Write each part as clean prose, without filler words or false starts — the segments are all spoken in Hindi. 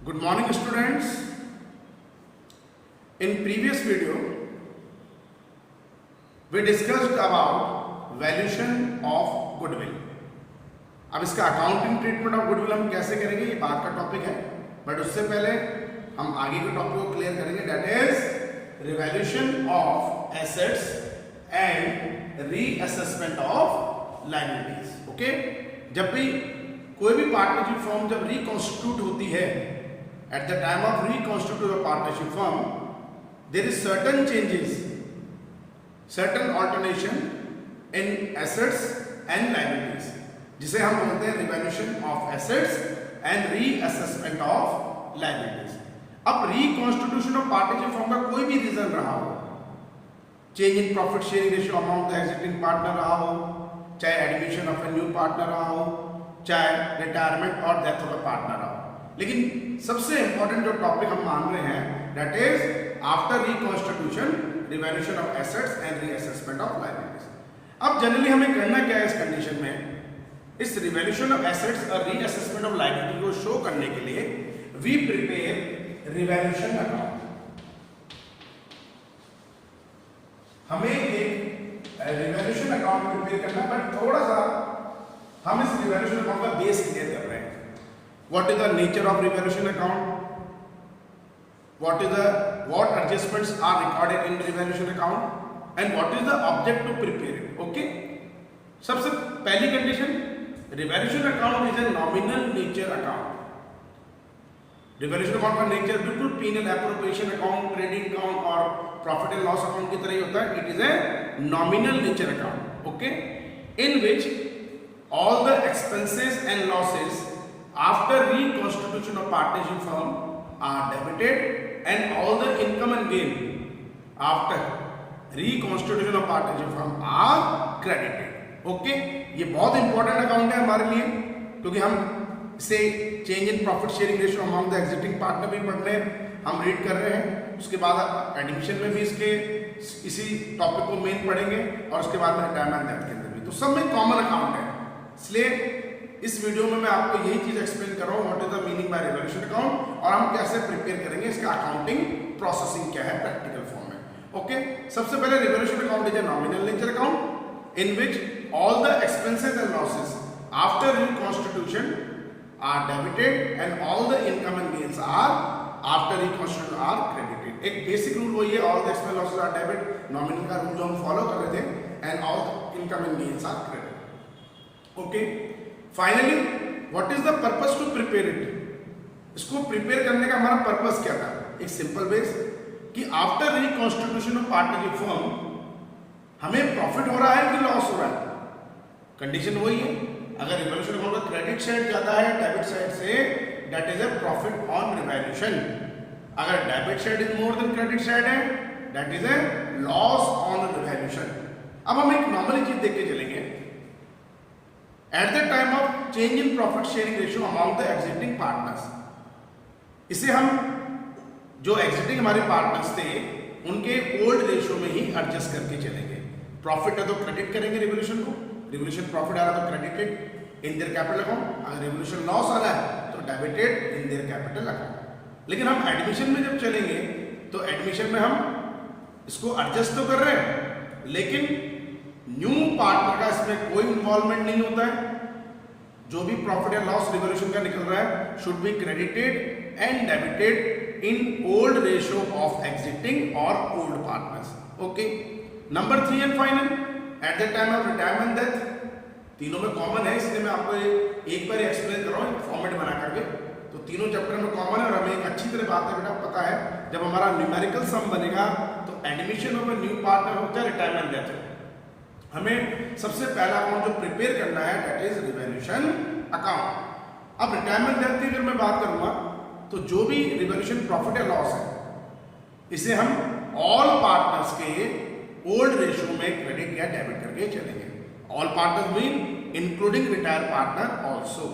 Good morning students. In previous video we discussed about valuation of goodwill. अब इसका अकाउंटिंग ट्रीटमेंट ऑफ गुडविल हम कैसे करेंगे ये बात का टॉपिक है, बट उससे पहले हम आगे के टॉपिक को क्लियर करेंगे, that is revaluation of assets and reassessment of liabilities. Okay, जब भी कोई भी पार्टनरशिप फर्म जब रिकॉन्स्टिट्यूट होती है, at the time of reconstitute a partnership firm there is certain changes, certain alternation in assets and liabilities, जिसे हम बोलते हैं revaluation of assets and reassessment of liabilities. अब रिकॉन्स्टिट्यूशन ऑफ पार्टनरशिप फर्म का कोई भी रीजन रहा हो, change in profit sharing ratio amount the existing partner रहा हो, चाहे admission of a new partner रहा हो, चाहे रिटायरमेंट और डेथ ऑफ ए पार्टनर रहा हो, लेकिन सबसे इंपॉर्टेंट जो टॉपिक हम मान रहे हैं that is after reconstitution revaluation of assets and reassessment of liabilities. अब जनरली हमें करना क्या है इस कंडीशन में, इस रिवैल्यूएशन ऑफ एसेट्स और रीअसेसमेंट ऑफ लायबिलिटी को शो करने के लिए वी प्रिपेयर रिवैल्यूएशन अकाउंट. हमें एक रिवैल्यूएशन अकाउंट प्रिपेयर करना है, बट थोड़ा सा हम इस रिवैल्यूएशन अकाउंट का बेस क्लियर कर रहे हैं. What is the nature of revaluation account? What adjustments are recorded in revaluation account? And what is the object to prepare it? Okay? सबसे पहली condition, revaluation account is a nominal nature account. Revaluation account का नेचर बिल्कुल P&L appropriation account, credit account और profit and loss account की तरह ही होता है. It is a nominal nature account. Okay? In which all the expenses and losses after reconstitution of partnership firm are debited and all the income and gain after reconstitution of partnership firm are credited. Okay, ये बहुत इंपॉर्टेंट अकाउंट है हमारे लिए, क्योंकि हम इसे change in profit sharing ratio amount the existing partner भी पढ़ रहे हैं, हम रीड कर रहे हैं. उसके बाद एडमिशन में भी इसके इसी टॉपिक को मेन पढ़ेंगे और उसके बाद में रिटायरमेंट डेथ के अंदर भी. तो सब में कॉमन अकाउंट है, इसलिए इस वीडियो में मैं आपको यही चीज एक्सप्लेन कर रहा हूं, what is the meaning bye revaluation account और हम कैसे प्रिपेयर करेंगे, इसका अकाउंटिंग प्रोसेसिंग क्या है प्रैक्टिकल फॉर्म में. ओके, सबसे पहले revaluation account is a nominal nature account in which all the expenses and losses after reconstitution are debited and all the income and gains are after reconstitution are credited. एक बेसिक रूल वही है, all the expense losses are debit, nominal का रूल जो हम फॉलो कर रहे थे, and all income and gains are credited. Okay, finally what is the purpose to prepare it. इसको प्रिपेयर करने का हमारा पर्पस क्या था, एक सिंपल बेस कि after reconstitution of partnership firm हमें प्रॉफिट हो रहा है कि लॉस हो रहा है. कंडीशन वही है, अगर रिवैल्यूएशन अकाउंट का क्रेडिट साइड ज्यादा है डेबिट साइड से, that is a profit on revaluation. अगर debit side is more than credit side है, that is a loss on revaluation. अब हम एक नॉर्मली चीज देख के चलेंगे. At the time of change in profit sharing ratio among the exiting partners, इसे हम जो एग्जिटिंग हमारे पार्टनर्स थे उनके ओल्ड रेशियो में ही एडजस्ट करके चलेंगे. प्रॉफिट है तो क्रेडिट करेंगे रिवोल्यूशन को, रिवोल्यूशन प्रॉफिट आ रहा तो credited in their capital account, अगर रिवोल्यूशन लॉस आ रहा है तो debited in their capital account. लेकिन हम एडमिशन में जब चलेंगे तो एडमिशन में हम इसको एडजस्ट तो कर रहे हैं, लेकिन न्यू पार्टनर का इसमें कोई इन्वॉल्वमेंट नहीं होता है. जो भी प्रॉफिट या लॉस रिवोल्यूशन का निकल रहा है should be credited and debited in old ratio of existing और old partners. Okay, number 3 and final, at the time of retirement death. तीनों में कॉमन है, इसलिए मैं आपको एक बार एक्सप्लेन कर रहा हूँ फॉर्मेट बना करके. तो तीनों चैप्टर में कॉमन है और हमें एक अच्छी तरह बात है बेटा पता है, जब हमारा न्यूमेरिकल सम बनेगा तो admission of a new partner होता है, रिटायरमेंट डेथ है, हमें सबसे पहला अकाउंट जो प्रिपेयर करना है दैट इज रिवैल्यूएशन अकाउंट. अब रिटायरमेंट डेथ की अगर मैं बात करूंगा तो जो भी रिवैल्यूएशन प्रॉफिट या लॉस है इसे हम ऑल पार्टनर्स के ओल्ड रेशियो में क्रेडिट या डेबिट करके चलेंगे. All partners mean including retire partner also.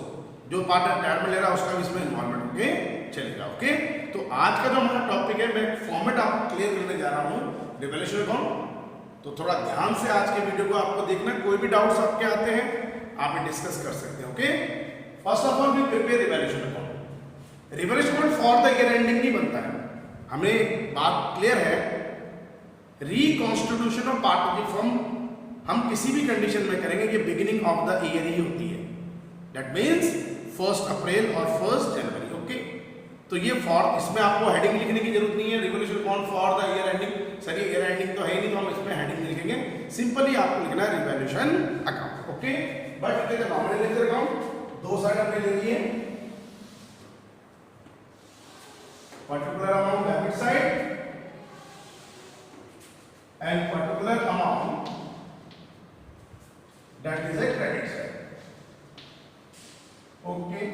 जो पार्टनर रिटायरमेंट ले रहा है उसका भी इसमें इन्वॉल्वमेंट होके चलेगा. ओके, तो आज का जो हमारा टॉपिक है, मैं फॉर्मेट आपको क्लियर करने जा रहा हूँ रिवैल्यूएशन अकाउंट. तो थोड़ा ध्यान से आज के वीडियो को आपको देखना, कोई भी डाउट्स आपके आते हैं आप डिस्कस कर सकते हैं. Okay, first of all we prepare revaluation account. Revaluation account for the year ending नहीं बनता है, हमें बात क्लियर है। रिकॉन्स्टिट्यूशन ऑफ पार्टनरशिप फर्म हम किसी भी कंडीशन में करेंगे, ये बिगिनिंग ऑफ द ईयर ही होती है, दैट मीन्स 1 अप्रैल और 1 जनवरी। ओके, तो ये फॉर, इसमें आपको हेडिंग लिखने की जरूरत नहीं है, revolution account for the year ending. Sir ये ईयर एंडिंग तो है नहीं, तो हम इसमें हेडिंग लिखेंगे, सिंपली आपको लिखना है revolution account. Okay, but it is a nominal account, दो साइड हमने ले लिए, particular amount debit side and particular amount that is a credit side. Okay,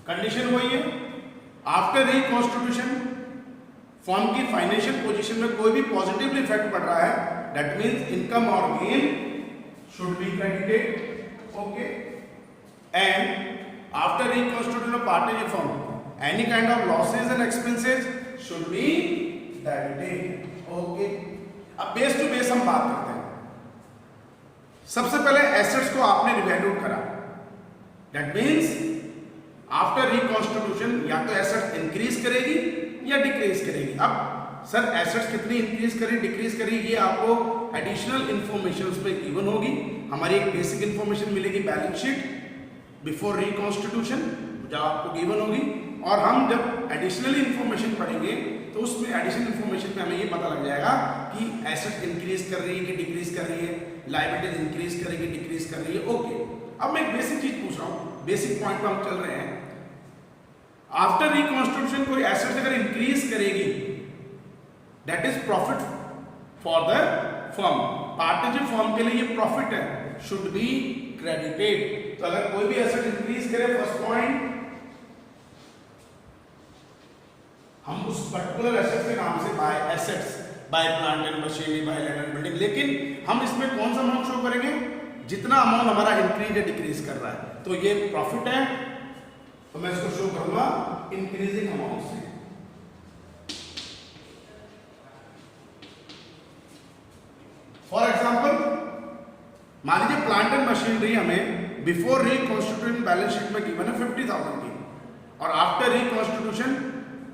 condition वही है, आफ्टर रिकॉन्स्टिट्यूशन फर्म की फाइनेंशियल पोजीशन में कोई भी पॉजिटिव इफेक्ट पड़ रहा है, दैट मींस इनकम और gain should be credited. Okay, and after reconstitution of partnership firm any kind of losses and expenses should be debited. Okay, अब बेस टू बेस हम बात करते हैं। सबसे पहले एसेट्स को आपने रिवैल्यूड करा, दैट मींस आफ्टर रिकॉन्स्टिट्यूशन या तो एसेट्स इंक्रीज करेगी या डिक्रीज करेगी। अब सर एसेट्स कितनी इंक्रीज करें डिक्रीज करें, ये आपको एडिशनल इंफॉर्मेशन पे गिवन होगी। हमारी एक बेसिक इंफॉर्मेशन मिलेगी बैलेंस शीट बिफोर रिकॉन्स्टिट्यूशन, जो आपको गिवन होगी, और हम जब एडिशनल इंफॉर्मेशन पढ़ेंगे तो उसमें एडिशनल इंफॉर्मेशन में हमें ये पता लग जाएगा कि एसेट इंक्रीज कर रही है कि डिक्रीज कर रही है, लायबिलिटीज इंक्रीज करेगी डिक्रीज कर रही है। ओके, अब मैं एक बेसिक चीज पूछ रहा हूँ, बेसिक पॉइंट पर हम चल रहे हैं। आफ्टर रिकॉन्स्टिट्यूशन कोई एसेट अगर इंक्रीज करेगी, that is profit for the firm, partnership firm के लिए ये प्रॉफिट है, शुड बी क्रेडिटेड। तो अगर कोई भी एसेट इंक्रीज करे, फर्स्ट पॉइंट हम उस पर्टिकुलर एसेट के नाम से by assets, by plant and machinery, by land and building, लेकिन हम इसमें कौन सा अमाउंट शो करेंगे, जितना अमाउंट हमारा इंक्रीज या डिक्रीज कर रहा है। तो ये प्रॉफिट है, तो मैं इसको शो करूंगा इंक्रीजिंग अमाउंट से। फॉर एग्जांपल मान लीजिए प्लांट एंड मशीनरी हमें बिफोर रिकॉन्स्टिट्यूशन बैलेंस शीट में गिवन है 50,000 की, और आफ्टर रिकॉन्स्टिट्यूशन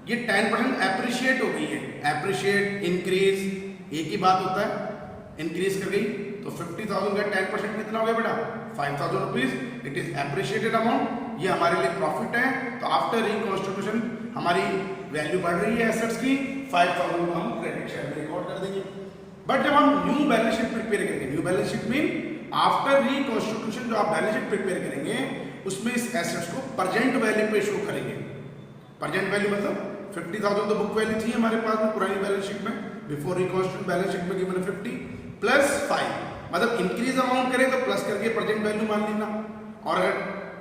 ये 10% एप्रिशिएट हो गई है। एप्रिशिएट इंक्रीज एक ही बात होता है, इंक्रीज कर गई, तो 50,000 का 10% कितना हो गया बेटा, 5,000 rupees. It is appreciated amount, ये हमारे लिए प्रॉफिट है। तो आफ्टर रिकॉन्स्टिट्यूशन हमारी वैल्यू बढ़ रही है एसेट्स की, 5,000 को हम क्रेडिट साइड में रिकॉर्ड कर देंगे। बट जब हम न्यू बैलेंस शीट प्रिपेयर करेंगे, new balance sheet mean after reconstitution जो आप बैलेंस शीट प्रिपेयर करेंगे, उसमें इस एसेट्स को प्रेजेंट वैल्यू पे शो करेंगे। प्रेजेंट वैल्यू मतलब 50,000 तो बुक वैल्यू थी हमारे पास में पुरानी बैलेंस शीट में, बिफोर रिकॉन्स्टिट्यूशन बैलेंस शीट में गिवन 50 प्लस 5, मतलब इंक्रीज अमाउंट करें तो प्लस करके प्रेजेंट वैल्यू मान लेना, और अगर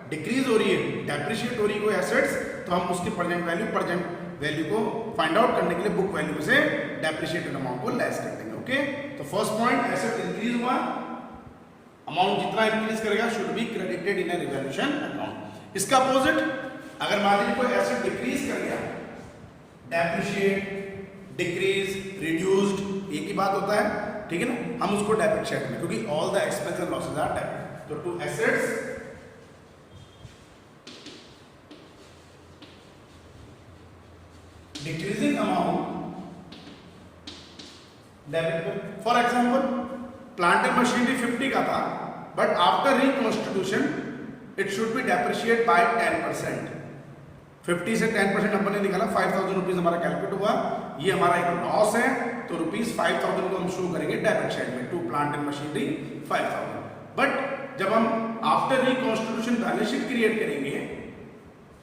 डिक्रीज हो रही है, डेप्रिशिएट हो रही है कोई एसेट्स, तो हम उसकी प्रेजेंट वैल्यू को फाइंड आउट करने के लिए बुक वैल्यू से डेप्रिशिएटेड अमाउंट को लेस कर देंगे। ओके, तो फर्स्ट पॉइंट, एसेट इंक्रीज हुआ, अमाउंट जितना इंक्रीज करेगा should be credited in A revaluation account. इसका अपोजिट, अगर मान लीजिए कोई एसेट डिक्रीज कर गया, डेप्रिशिएट, डिक्रीज, रिड्यूस्ड एक ही बात होता है, ठीक है ना, हम उसको डेबिट साइड में, क्योंकि all the expense and losses are debit. तो to assets decreasing amount debit पे। For example plant and machinery 50 का था, but after reconstitution it should be depreciate by 10%। 50 से 10% हमने निकाला, 5,000 रुपीज हमारा कैलकुलेट हुआ, ये हमारा एक लॉस है, तो ₹5,000 को हम शो करेंगे डेबिट साइड में, to plant and machinery 5,000। But जब हम after reconstitution balance sheet create करेंगे,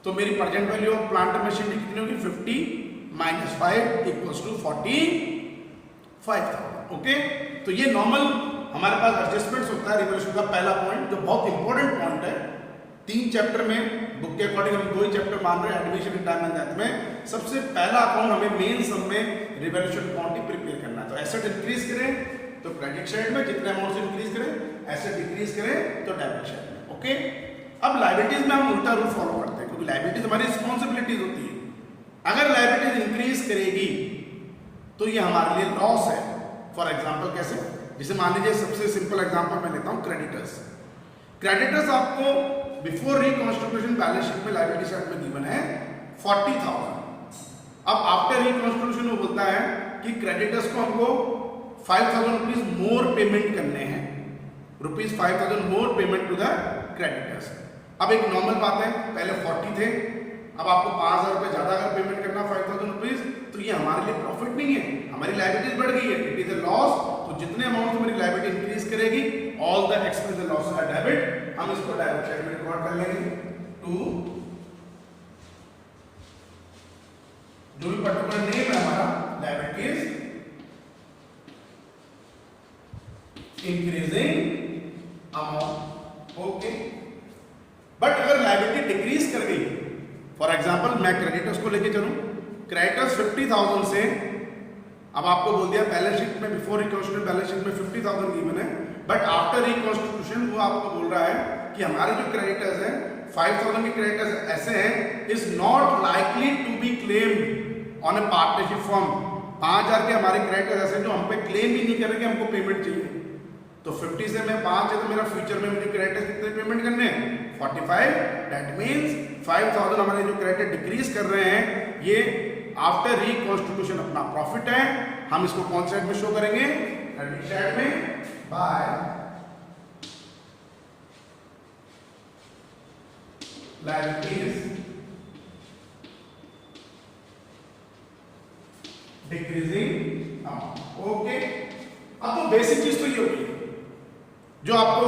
तो मेरी present value of plant and machinery कितनी होगी, 50 - 5 = 45,000। ओके, तो ये नॉर्मल हमारे पास एडजस्टमेंट्स होता है रिवैल्यूएशन का पहला पॉइंट, जो बहुत इंपॉर्टेंट पॉइंट है। 3 चैप्टर में बुक के अकॉर्डिंग हम 2 ही चैप्टर मान रहे हैं, admission in time and death में। सबसे पहला अकाउंट हमें मेन सम में रिवैल्यूएशन अकाउंट ही प्रिपेयर करना है। तो एसेट इंक्रीज करें तो क्रेडिट साइड में, जितने अमाउंट से इंक्रीज करें, एसेट डिक्रीज करें तो डेबिट साइड में। ओके, अब लायबिलिटीज में हम उल्टा रूल फॉलो करते हैं, क्योंकि लायबिलिटीज हमारी रिस्पॉन्सिबिलिटीज होती है। अगर लायबिलिटीज इंक्रीज करेगी तो ये हमारे लिए लॉस है। फॉर एग्जाम्पल कैसे, जैसे मान लीजिए सबसे सिंपल एग्जाम्पल मैं लेता हूं क्रेडिटर्स। क्रेडिटर्स आपको बिफोर रिकॉन्स्टिट्यूशन बैलेंस शीट में लायबिलिटी साइड में गिवन है 40,000। अब आफ्टर रिकॉन्स्टिट्यूशन वो बोलता है कि क्रेडिटर्स को हमको 5,000 रुपीज मोर पेमेंट करने हैं, rupees 5,000 more payment to the creditors. अब एक नॉर्मल बात है, पहले 40 थे, अब आपको 5,000 रुपये ज्यादा अगर पेमेंट करना 5,000 रुपीज, तो ये हमारे लिए प्रॉफिट नहीं है, हमारी लायबिलिटीज बढ़ गई है, इट इज अ लॉस। तो जितने अमाउंट से मेरी लायबिलिटी इंक्रीज करेगी, all the expense and losses are debit, हम इसको डायरेक्ट साइड में रिकॉर्ड कर लेंगे टू जो भी पर्टिकुलर नेम है हमारा liabilities increasing amount. Okay, but अगर लायबिलिटी डिक्रीज कर गई, फॉर एग्जांपल मैं क्रेडिटर्स को लेके चलूं, क्रेडिटर्स 50,000 से, अब आपको बोल दिया बैलेंस शीट में बिफोर रिकॉन्स्टिट्यूशन बैलेंस शीट में 50,000 गिवन है, बट आफ्टर रिकॉन्स्टिट्यूशन वो आपको बोल रहा है कि हमारे जो क्रेडिटर्स हैं 5,000 के क्रेडिटर्स ऐसे हैं is not likely to be claimed on a partnership firm. 5,000 के हमारे क्रेडिटर्स ऐसे जो हम पे क्लेम ही नहीं करेंगे, हमको पेमेंट चाहिए। तो 50 से मैं 5 है तो मेरा फ्यूचर में मुझे क्रेडिटर्स कितने पेमेंट करने हैं 45। दैट मींस 5,000 हमारे जो क्रेडिटर डिक्रीज कर रहे हैं ये आफ्टर रिकॉन्स्टिट्यूशन अपना प्रॉफिट है। हम इसको कौन साइड में शो करेंगे, क्रेडिट साइड में, by liabilities decreasing amount. Okay, अब तो बेसिक चीज तो ये होगी जो आपको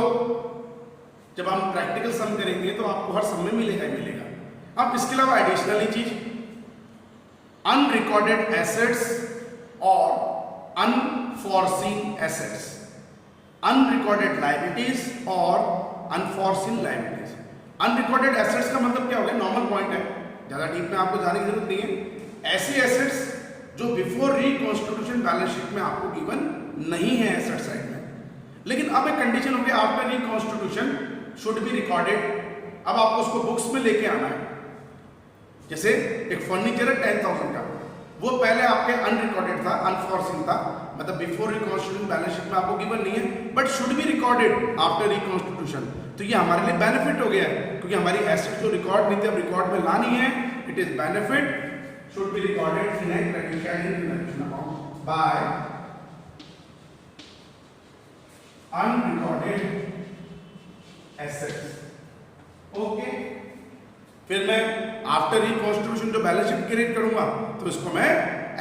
जब हम प्रैक्टिकल सम करेंगे तो आपको हर सम में मिलेगा ही मिलेगा। अब इसके अलावा एडिशनली चीज अनरिकॉर्डेड एसेट्स और अनफॉरसीन एसेट्स, अनरिकॉर्डेड लायबिलिटीज और अनफॉरसीन लायबिलिटीज। अनरिकॉर्डेड एसेट्स का मतलब क्या हो गया, नॉर्मल पॉइंट है, ज्यादा डीप में आपको जाने की जरूरत नहीं है। ऐसी एसेट्स जो बिफोर रिकॉन्स्टिट्यूशन बैलेंस शीट में आपको गिवन नहीं है एसेट साइड में, लेकिन अब एक कंडीशन हो गई after reconstitution should be recorded. अब आपको उसको बुक्स में लेके आना है। जैसे एक फर्नीचर है 10,000 का, वो पहले आपके अनरिकॉर्डेड था, अनफॉरसीन था, मतलब बिफोर रिकॉन्स्टिट्यूशन बैलेंस शीट में आपको गिवन नहीं है, but should be recorded after reconstitution. तो ये हमारे लिए बेनिफिट हो गया है, क्योंकि हमारी एसेट जो रिकॉर्ड नहीं थी अब रिकॉर्ड में लानी है, it is benefit, should be recorded in a credit side in reduction account by unrecorded assets। Okay, फिर मैं आफ्टर रिकॉन्स्टिट्यूशन जो बैलेंस शीट क्रिएट करूंगा तो इसको मैं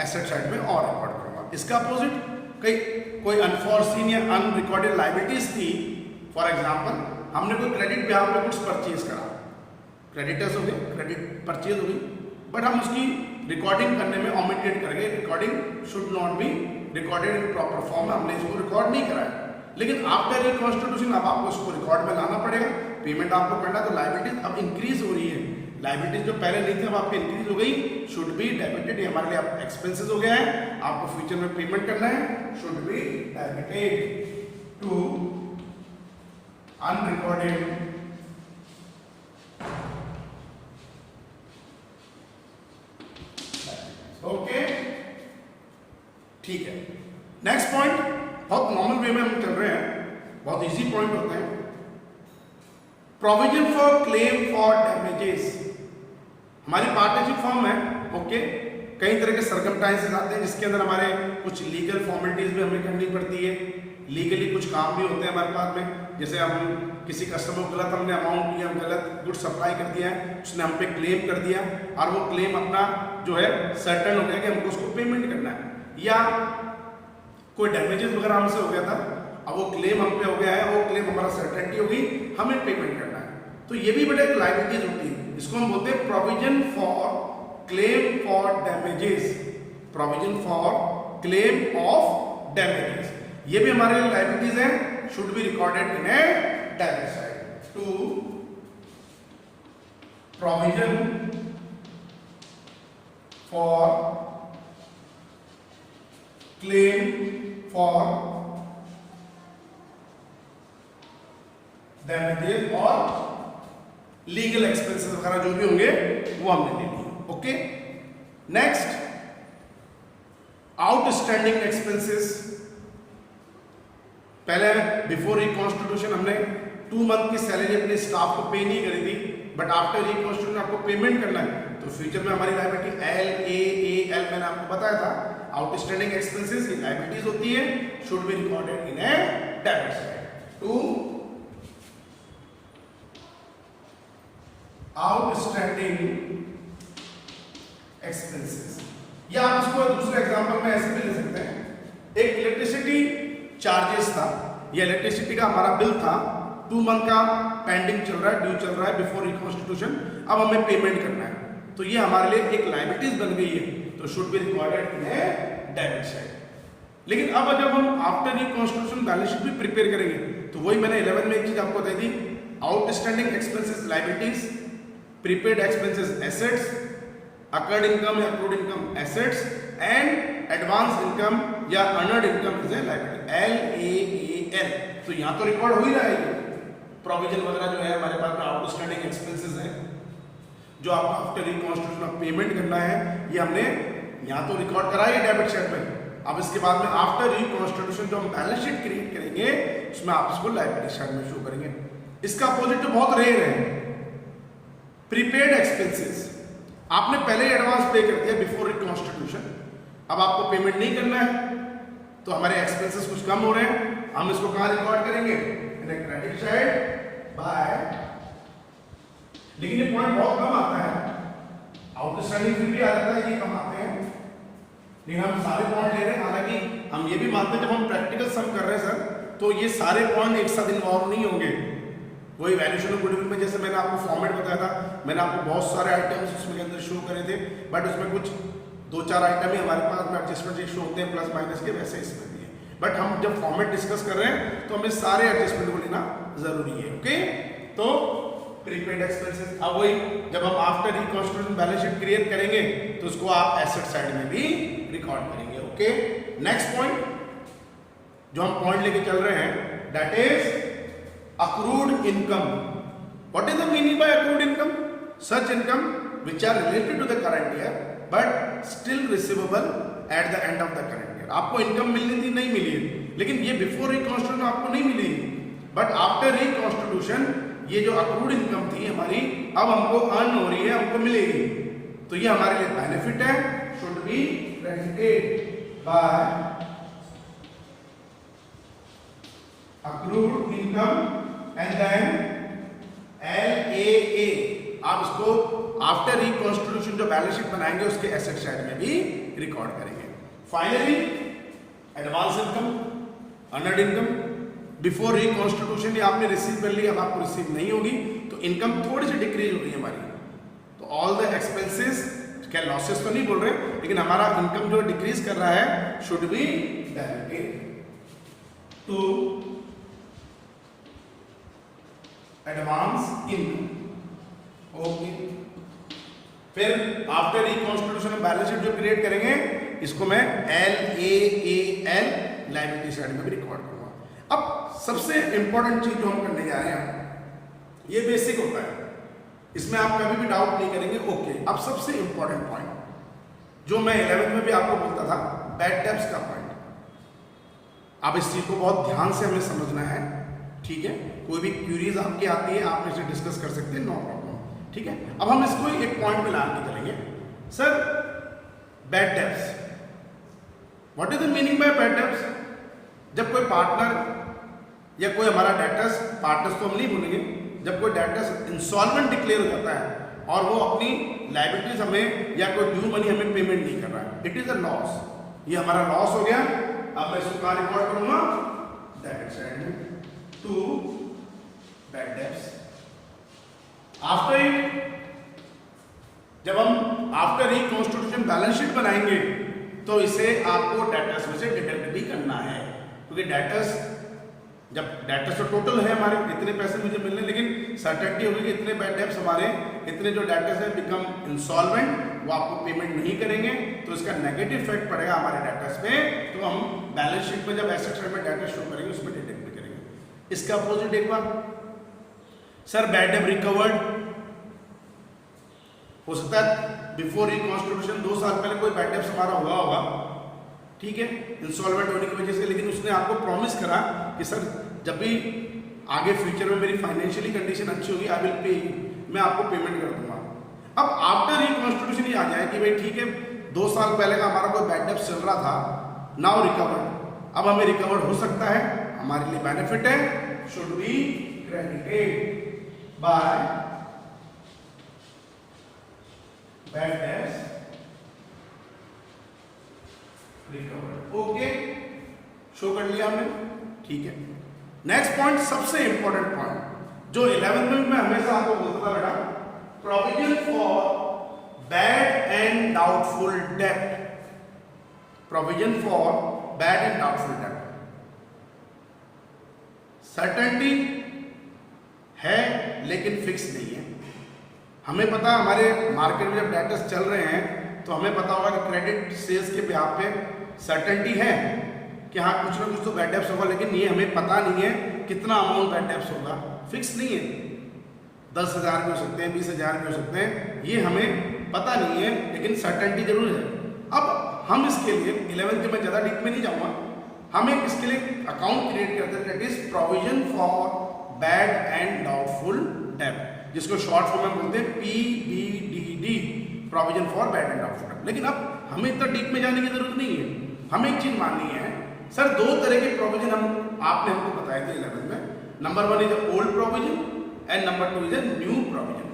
एसेट साइड में और रिकॉर्ड करूंगा। इसका अपोजिट कोई अनफॉरसीन या अनरिकॉर्डेड लायबिलिटीज थी, फॉर एग्जांपल हमने कोई क्रेडिट बिहाफ पे कुछ परचेज करा, क्रेडिटर्स हो गए, क्रेडिट परचेज हो गई, बट हम उसकी रिकॉर्डिंग करने में ओमिटेड कर गए, recording should not be recorded in proper form, हमने इसको रिकॉर्ड नहीं कराया, लेकिन आफ्टर रिकॉन्स्टिट्यूशन अब आपको इसको रिकॉर्ड में लाना पड़ेगा, पेमेंट आपको करना, तो लायबिलिटीज अब इंक्रीज हो रही है, लायबिलिटीज जो पहले नहीं थी अब आपकी इंक्रीज हो गई, शुड बी डेबिटेड, ये हमारे लिए एक्सपेंसेस हो गया है, आपको फ्यूचर में पेमेंट करना है, should be debited to unrecorded okay. ठीक है, नेक्स्ट पॉइंट बहुत नॉर्मल वे में हम चल रहे हैं, बहुत इजी पॉइंट होते हैं। Provision for claim for damages, हमारी पार्टनरशिप फॉर्म है, ओके, कई तरह के सर्कमस्टेंसेस आते हैं जिसके अंदर हमारे कुछ लीगल फॉर्मेलिटीज भी हमें करनी पड़ती है, लीगली कुछ काम भी होते हैं हमारे पास में, जैसे हम किसी कस्टमर को गलत हमने अमाउंट दिया, गलत गुड सप्लाई कर दिया है, उसने हम पे क्लेम कर दिया और वो क्लेम अपना जो है सर्टन हो गया कि हमको उसको पेमेंट करना है, या कोई डैमेजेस वगैरह हमसे हो गया था, अब वो क्लेम हम पे हो गया है, वो क्लेम हमारा सर्टेनिटी हो गई, हमें पेमेंट करना है, तो ये भी बड़ा एक लायबिलिटीज होती है, इसको हम बोलते हैं provision for claim for damages, provision for claim of damages, ये भी हमारे लिए लायबिलिटीज है, should be recorded in a debit side to provision for claim for damages और लीगल एक्सपेंसेस वगैरह जो भी होंगे वो हमने ले लिए। Okay, next, outstanding expenses. पहले बिफोर रिकॉन्स्टिट्यूशन हमने 2 मंथ की सैलरी अपने स्टाफ को पे नहीं करी थी, बट आफ्टर रिकॉन्स्टिट्यूशन आपको पेमेंट करना है, तो फ्यूचर में हमारी लायबिलिटी LAAL मैंने आपको बताया था, आउटस्टैंडिंग एक्सपेंसेस ये लायबिलिटीज होती है, should be recorded in a debit side. 2 outstanding expenses, या आप इसको दूसरे एग्जांपल में ऐसे भी ले सकते हैं। एक इलेक्ट्रिसिटी चार्जेस था, ये इलेक्ट्रिसिटी का हमारा बिल था, 2 मंथ का पेंडिंग चल रहा है, ड्यू चल रहा है बिफोर रिकॉन्स्टिट्यूशन, अब हमें पेमेंट करना है, तो ये हमारे लिए एक लायबिलिटीज बन गई है, तो should be recorded in a debit side. लेकिन अब जब हम आफ्टर रिकॉन्स्टिट्यूशन बैलेंस शीट भी प्रिपेयर करेंगे, तो वही मैंने 11 में एक चीज आपको बताई थी, outstanding expenses liabilities, prepaid expenses assets, accrued income या accrued income assets, and advance income या earned income is a liability, LAAL। तो यहां तो रिकॉर्ड हो ही रहा है, प्रोविजन वगैरह जो है हमारे पास में आउटस्टैंडिंग एक्सपेंसेस है, जो आपको आफ्टर रिकॉन्स्टिट्यूशन पेमेंट करना है, ये हमने यहां तो रिकॉर्ड करा है डेबिट साइड में। अब इसके बाद में आफ्टर रिकॉन्स्टिट्यूशन जो हम बैलेंस शीट क्रिएट करेंगे, उसमें आप इसको लायबिलिटी साइड में शो करेंगे। इसका अपोजिट तो बहुत रेयर है, प्रीपेड एक्सपेंसेस। आपने पहले ही एडवांस पे कर दिया बिफोर रिकॉन्स्टिट्यूशन, अब आपको पेमेंट नहीं करना है, तो हमारे एक्सपेंसेस कुछ कम हो रहे हैं, हम इसको कहां रिकॉर्ड करेंगे, इन क्रेडिट साइड बाय। लेकिन ये पॉइंट बहुत कम आता है, आउटस्टैंडिंग फिर भी आ जाता है, ये कम आते हैं, लेकिन हम सारे पॉइंट ले रहे हैं। हालांकि हम ये भी मानते हैं जब हम प्रैक्टिकल सम कर रहे हैं सर, तो ये सारे पॉइंट एक साथ इन्वॉल्व नहीं होंगे। वही वैल्यूएशन ऑफ गुडविल में जैसे मैंने आपको फॉर्मेट बताया था, मैंने आपको बहुत सारे आइटम्स उसमें के अंदर शो करे थे, बट उसमें कुछ 2-4 आइटम ही हमारे पास में एडजस्टमेंट शो होते हैं प्लस माइनस के, वैसे इसमें भी है। बट हम जब फॉर्मेट डिस्कस कर रहे हैं तो हमें सारे एडजस्टमेंट को लेना जरूरी है। ओके, तो प्रीपेड एक्सपेंसेस, अब वही जब हम after reconstitution balance sheet create करेंगे, तो उसको आप एसेट साइड में भी रिकॉर्ड करेंगे। ओके, नेक्स्ट पॉइंट जो हम पॉइंट लेके चल रहे हैं, that is accrued income. What is the meaning by accrued income? Such income which are related to the current year but still receivable at the end of the current year. आपको इनकम मिलनी थी, नहीं मिली है, लेकिन ये बिफोर रिकॉन्स्टिट्यूशन आपको नहीं मिली, बट आफ्टर रिकॉन्स्टिट्यूशन ये जो अक्रूड इनकम थी हमारी, अब हमको अर्न हो रही है, हमको मिलेगी, तो ये हमारे लिए बेनिफिट है, should B credited by accrued income and then LAA। आप इसको आफ्टर रिकॉन्स्टिट्यूशन जो बैलेंस शीट बनाएंगे उसके एसेट साइड में भी रिकॉर्ड करेंगे। Finally advance income, earned income, before reconstitution ये आपने रिसीव कर ली, अब आपको रिसीव नहीं होगी, तो इनकम थोड़ी सी डिक्रीज हो गई हमारी। तो ऑल द एक्सपेंसेस, क्या लॉसेस तो नहीं बोल रहे, लेकिन हमारा इनकम जो डिक्रीज कर रहा है should be debited to advance income. Okay, फिर आफ्टर रिकॉन्स्टिट्यूशन बैलेंस शीट जो क्रिएट करेंगे, इसको मैं LAAL लायबिलिटी साइड में भी रिकॉर्ड करूंगा। अब सबसे इंपॉर्टेंट चीज जो हम करने जा रहे हैं, ये बेसिक होता है, इसमें आप कभी भी डाउट नहीं करेंगे। ओके, अब सबसे इंपॉर्टेंट पॉइंट जो मैं 11th में भी आपको बोलता था, बैड डेब्ट्स का पॉइंट। अब इस चीज को बहुत ध्यान से हमें समझना है, ठीक है। कोई भी क्यूरीज आपकी आती है, आप इसे डिस्कस कर सकते हैं, नो प्रॉब्लम, ठीक है। अब हम इसको एक पॉइंट पे लाके चलेंगे। Sir, bad debts, what is the meaning by bad debts? जब कोई पार्टनर या कोई हमारा डेटर्स, पार्टनर्स तो हम नहीं बोलेंगे, जब कोई डेटर्स इंसॉल्वेंट डिक्लेयर हो जाता है और वो अपनी लायबिलिटीज हमें या कोई ड्यू मनी हमें पेमेंट नहीं कर रहा है, इट इज अ लॉस, ये हमारा लॉस हो गया। अब मैं इसको कहां रिकॉर्ड करूंगा, डेबिट साइड में, to bad debts. After it, जब हम आफ्टर रिकॉन्स्टिट्यूशन बैलेंस शीट बनाएंगे, तो इसे आपको डेटर्स में से डिडक्ट भी करना है, क्योंकि डेटर्स, जब डेटर्स तो टोटल है हमारे, इतने पैसे मुझे मिलने, लेकिन सर्टेनिटी होगी कि इतने बैड डेब्ट्स हमारे, इतने जो डेटर्स हैं बिकम इंसॉल्वेंट, वो आपको पेमेंट नहीं करेंगे, तो इसका नेगेटिव इफेक्ट पड़ेगा हमारे डेटर्स पे। तो हम बैलेंस शीट में जब एसेट साइड में डेटा शो करेंगे, उसमें डिडक्ट भी करेंगे। इसका अपोजिट एक बार, सर बैड डेब्ट रिकवर्ड, हो सकता है बिफोर रिकॉन्स्टिट्यूशन 2 साल पहले कोई बैड डेब्ट हमारा हुआ होगा, ठीक है, इंस्टॉलमेंट होने की वजह से, लेकिन उसने आपको प्रॉमिस करा कि सर जब भी आगे फ्यूचर में मेरी फाइनेंशियली कंडीशन अच्छी होगी आई विल पे, मैं आपको पेमेंट कर दूंगा। अब आफ्टर रिकॉन्स्टिट्यूशन ये आ जाए कि भाई ठीक है 2 साल पहले का हमारा कोई बैड डेब्ट चल रहा था, नाउ रिकवर्ड, अब हमें रिकवर्ड हो सकता है, हमारे लिए बेनिफिट है, should be credited by bad debts recovered. Okay, show कर लिया हमने, ठीक है। नेक्स्ट पॉइंट, सबसे इंपॉर्टेंट पॉइंट जो 11th में मैं हमेशा आपको बोलता था बेटा, provision for bad and doubtful डेब्ट, provision for bad and doubtful डेब्ट। सर्टेनिटी है लेकिन फिक्स नहीं है। हमें पता है हमारे मार्केट में जब डेटर्स चल रहे हैं तो हमें पता होगा कि क्रेडिट सेल्स के ब्याह पे सर्टेनिटी है कि हाँ कुछ ना कुछ तो बैड डेब्ट्स होगा, लेकिन ये हमें पता नहीं है कितना अमाउंट बैड डेब्ट्स होगा, फिक्स नहीं है। 10,000 भी हो सकते हैं, 20,000 भी हो सकते हैं, ये हमें पता नहीं है, लेकिन सर्टेनिटी जरूर है। अब हम इसके लिए 11th के मैं ज़्यादा डीप में नहीं जाऊँगा, हम एक इसके लिए अकाउंट क्रिएट करते हैं, that is provision for bad and doubtful डेब्ट, जिसको शॉर्ट फॉर्म में बोलते हैं PBDD, provision for bad and doubtful डेब्ट। लेकिन अब हमें इतना डीप में जाने की जरूरत नहीं है, हमें एक चीज माननी है, सर 2 तरह के प्रोविजन आपने हमको बताए थे 11th में, number 1 is old provision and number 2 is new provision.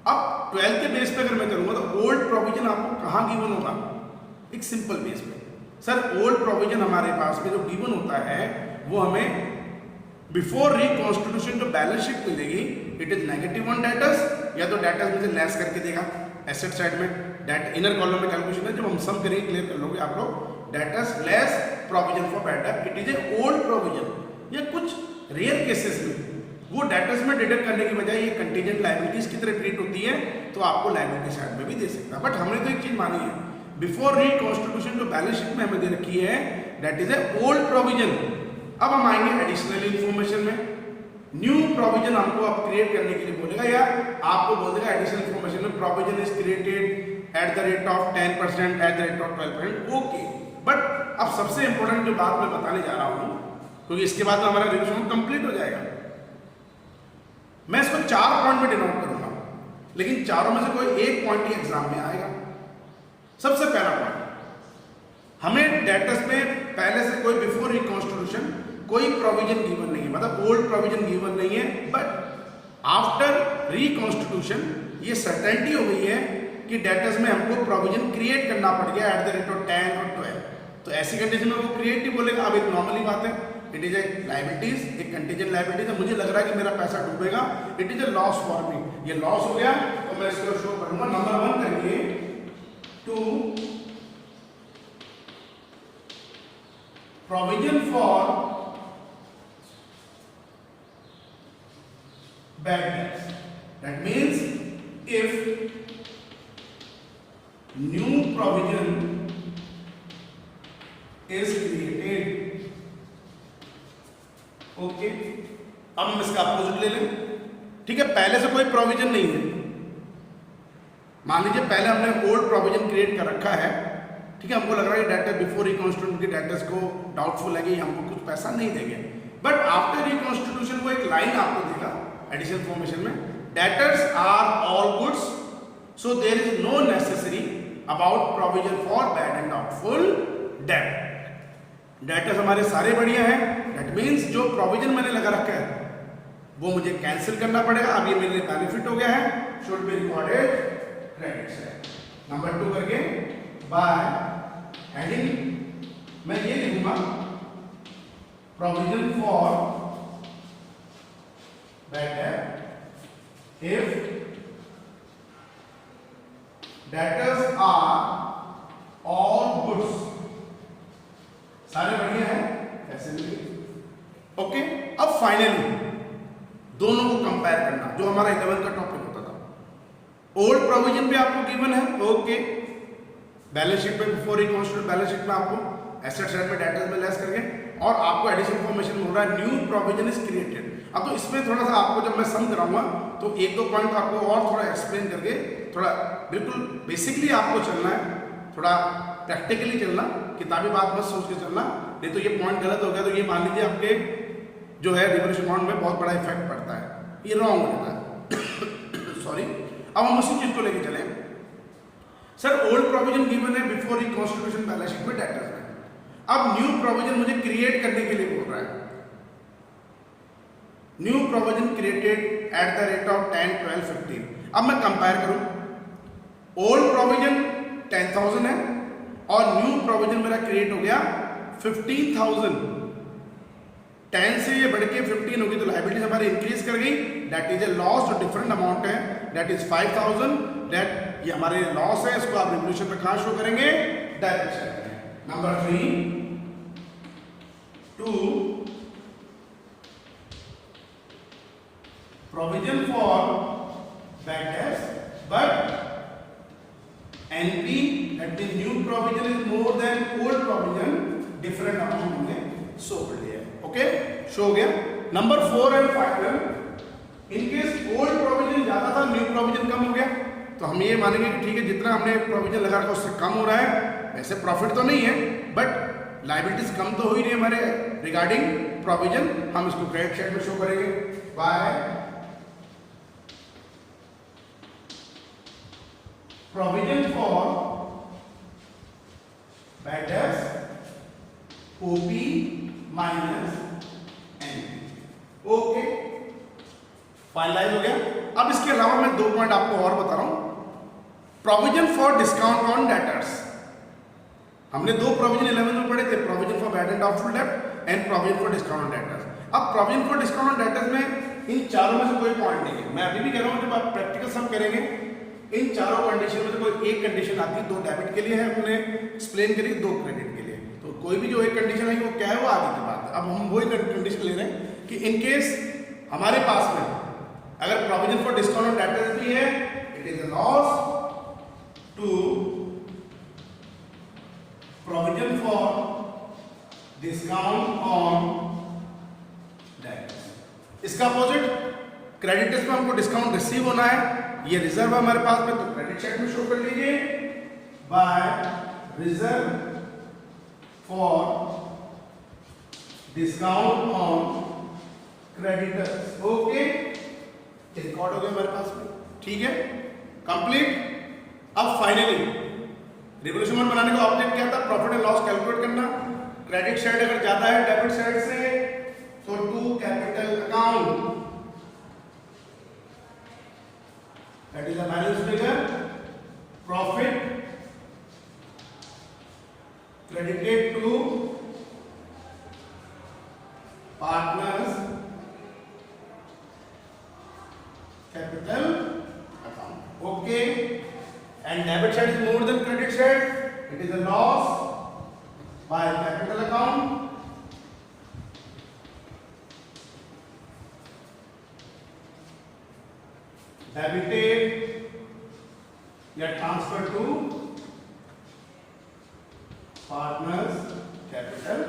अब 12th के बेस पे अगर मैं करूंगा तो ओल्ड प्रोविजन आपको कहाँ गिवन होगा, एक सिंपल बेस पे। सर ओल्ड प्रोविजन हमारे पास में जो गिवन होता है वो हमें बिफोर रिकॉन्स्टिट्यूशन जो बैलेंस शीट मिलेगी, it is negative on debtors, या तो डेटर्स में से लेस करके देगा एसेट साइड में, डेट इनर कॉलम में कैलकुलेशन है, जब हम सम करेंगे क्लियर कर लोगे आप लोग, debtors less provision for bad डेब्ट, it is a old provision. या कुछ रेयर केसेस में वो डेटर्स में डिडक्ट करने की बजाय ये कंटीजेंट लायबिलिटीज की तरह ट्रीट होती है, तो आपको लायबिलिटी साइड में भी दे सकता है। बट हमने तो एक चीज मानी है, बिफोर रिकॉन्स्टिट्यूशन जो बैलेंस शीट में हमें दे रखी है that is a old provision. अब हम आएंगे एडिशनल इंफॉर्मेशन में, न्यू प्रोविजन हमको अब क्रिएट करने के लिए बोलेगा, या आपको बोल देगा एडिशनल इंफॉर्मेशन में provision is created at the rate of 10%, at the rate of 12%, okay. But अब सबसे इंपॉर्टेंट जो बात मैं बताने जा रहा हूं, क्योंकि इसके बाद हमारा रिविजन कंप्लीट हो जाएगा, मैं इसको 4 पॉइंट में डिनोट करूंगा, लेकिन चारों में से कोई एक पॉइंट ही एग्जाम में आएगा। सबसे पहला पॉइंट, हमें डेटर्स में पहले से कोई बिफोर रिकॉन्स्टिट्यूशन कोई प्रोविजन गिवन नहीं है, मतलब ओल्ड प्रोविजन गिवन नहीं है, बट आफ्टर रिकॉन्स्टिट्यूशन ये सर्टेनिटी हो गई है कि डेटर्स में हमको प्रोविजन क्रिएट करना पड़ गया एट द रेट ऑफ 10 और 12। तो ऐसी कंडीशन में वो क्रिएट नहीं बोलेगा। अब एक नॉर्मली बात है, इट इज ए लायबिलिटीज, एक कंटीजेंट लायबिलिटीज है, मुझे लग रहा है कि मेरा पैसा डूबेगा, it is a loss for me, ये लॉस हो गया तो मैं इसको शो करूंगा। नंबर 1 करेंगे to provision for bad debts, that means if new provision is created, okay. अब हम इसका अपोजिट ले लें, ठीक है, पहले से कोई प्रोविजन नहीं है, मान लीजिए पहले हमने ओल्ड प्रोविजन क्रिएट कर रखा है, ठीक है, हमको लग रहा है डेटर बिफोर रिकॉन्स्टिट्यूशन के डेटर्स को डाउटफुल है कि हमको कुछ पैसा नहीं देंगे, बट आफ्टर रिकॉन्स्टिट्यूशन वो एक लाइन आपको देगा एडिशनल इंफॉर्मेशन में, debtors are all goods so there is no necessary about provision for bad and doubtful डेब्ट। डेटर्स हमारे सारे बढ़िया हैं, दैट मीन्स जो प्रोविजन मैंने लगा रखा है वो मुझे कैंसिल करना पड़ेगा, अब ये मेरे लिए बेनिफिट हो गया है, should be recorded credit side. Number 2 करके बाय हेडिंग मैं ये लिखूंगा प्रोविजन फॉर बैड डेब्ट if debtors are all goods, सारे बढ़िया हैं, ऐसे भी ओके। अब फाइनली दोनों को कंपेयर करना, जो हमारा 11th का टॉपिक होता था। ओल्ड प्रोविजन भी आपको गिवन है, ओके, बैलेंस शीट में बिफोर रिकॉन्स्टिट्यूशन बैलेंस शीट में आपको एसेट साइड में डेटर्स में लेस करके, और आपको एडिशनल इंफॉर्मेशन मिल रहा है न्यू प्रोविजन इज क्रिएटेड। अब तो इसमें थोड़ा सा आपको जब मैं सम कराऊंगा तो 1-2 पॉइंट आपको और थोड़ा एक्सप्लेन करके थोड़ा बिल्कुल बेसिकली आपको चलना है, थोड़ा प्रैक्टिकली चलना, किताबी बात मत सोच के चलना, नहीं तो ये पॉइंट गलत हो गया तो ये मान लीजिए आपके जो है रिवोल्यूशन अकाउंट में बहुत बड़ा इफेक्ट पड़ता है, ये रॉन्ग होता है। सॉरी। अब हम उसी चीज को लेके चले। सर ओल्ड प्रोविजन गिवन है बिफोर रिकॉन्स्टिट्यूशन बैलेंस शीट में डेटर्स में, अब न्यू प्रोविजन मुझे क्रिएट करने के लिए बोल रहा है। New provision created at the rate of 10, 12, 15। अब मैं कंपेयर करूं, ओल्ड प्रोविजन 10,000 है और न्यू प्रोविजन मेरा क्रिएट हो गया 15,000। 10 से ये बढ़ के 15 होगी तो लायबिलिटीज हमारी इंक्रीज कर गई, दैट इज ए लॉस, जो डिफरेंट अमाउंट है, दैट इज 5,000। दैट ये हमारे लॉस है, इसको आप रिवोल्यूशन में कहां शो करेंगे? डेबिट साइड में। Number 3, 2 provision for bad debts, but NP that means new provision is more than old provision, different amount हमने शो कर लिया है। ओके, शो हो गया। Number 4 and final, in case old provision ज्यादा था, न्यू प्रोविजन कम हो गया, तो हम ये मानेंगे कि ठीक है जितना हमने प्रोविजन लगा रखा उससे कम हो रहा है, वैसे प्रॉफिट तो नहीं है बट लायबिलिटीज कम तो हो ही नहीं हमारे रिगार्डिंग प्रोविजन, हम इसको क्रेडिट साइड में शो करेंगे by provision for bad debts OP minus NP। Okay, finalize हो गया। अब इसके अलावा मैं 2 पॉइंट आपको और बता रहा हूं। Provision for discount on debtors, हमने 2 प्रोविजन 11 में पढ़े थे, provision for bad and doubtful debt and provision for discount on debtors. अब provision for discount on debtors में इन चारों में से कोई पॉइंट नहीं है। मैं अभी भी कह रहा हूं जब आप प्रैक्टिकल सम करेंगे इन चारों कंडीशन में से कोई एक कंडीशन आती है, 2 डेबिट के लिए है, हमने एक्सप्लेन करी, 2 क्रेडिट के लिए, तो कोई भी जो एक कंडीशन है वो क्या है वो आगे की बात है। अब हम वही कंडीशन ले रहे हैं कि इन केस हमारे पास में अगर provision for discount on debtors भी है, it is a loss to provision for discount on debtors. इसका अपोजिट क्रेडिटर्स में हमको डिस्काउंट रिसीव होना है, ये रिजर्व हमारे पास में, तो क्रेडिट साइड में शो कर लीजिए by reserve for discount on creditors. Okay, record हो गया हमारे पास में, ठीक है, कंप्लीट। अब फाइनली रिवोल्यूशन अकाउंट बनाने का ऑब्जेक्ट क्या था? प्रॉफिट एंड लॉस कैलकुलेट करना। क्रेडिट साइड अगर ज्यादा है डेबिट साइड से तो to capital account, that is a balance figure, profit credited to partners capital account. Okay, and debit side is more than credit side, it is a loss by capital account. Debited या transfer to partners capital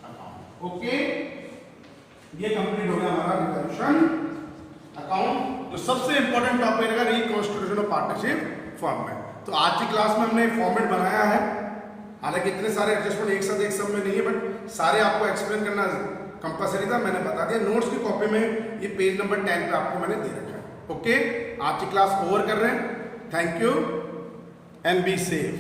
account. Okay, ये कंप्लीट हो गया हमारा रिवोल्यूशन अकाउंट, जो सबसे इंपॉर्टेंट टॉपिक रहेगा रिकॉन्स्टिट्यूशन ऑफ पार्टनरशिप फॉर्म में। तो आज की क्लास में हमने फॉर्मेट बनाया है, हालांकि इतने सारे एडजस्टमेंट एक साथ एक सब में नहीं है, बट सारे आपको एक्सप्लेन करना कंपलसरी था, मैंने बता दिया। नोट्स की कॉपी में ये पेज नंबर 10 पे आपको मैंने दे रखा है। ओके, आज की क्लास ओवर कर रहे हैं। Thank you and be safe.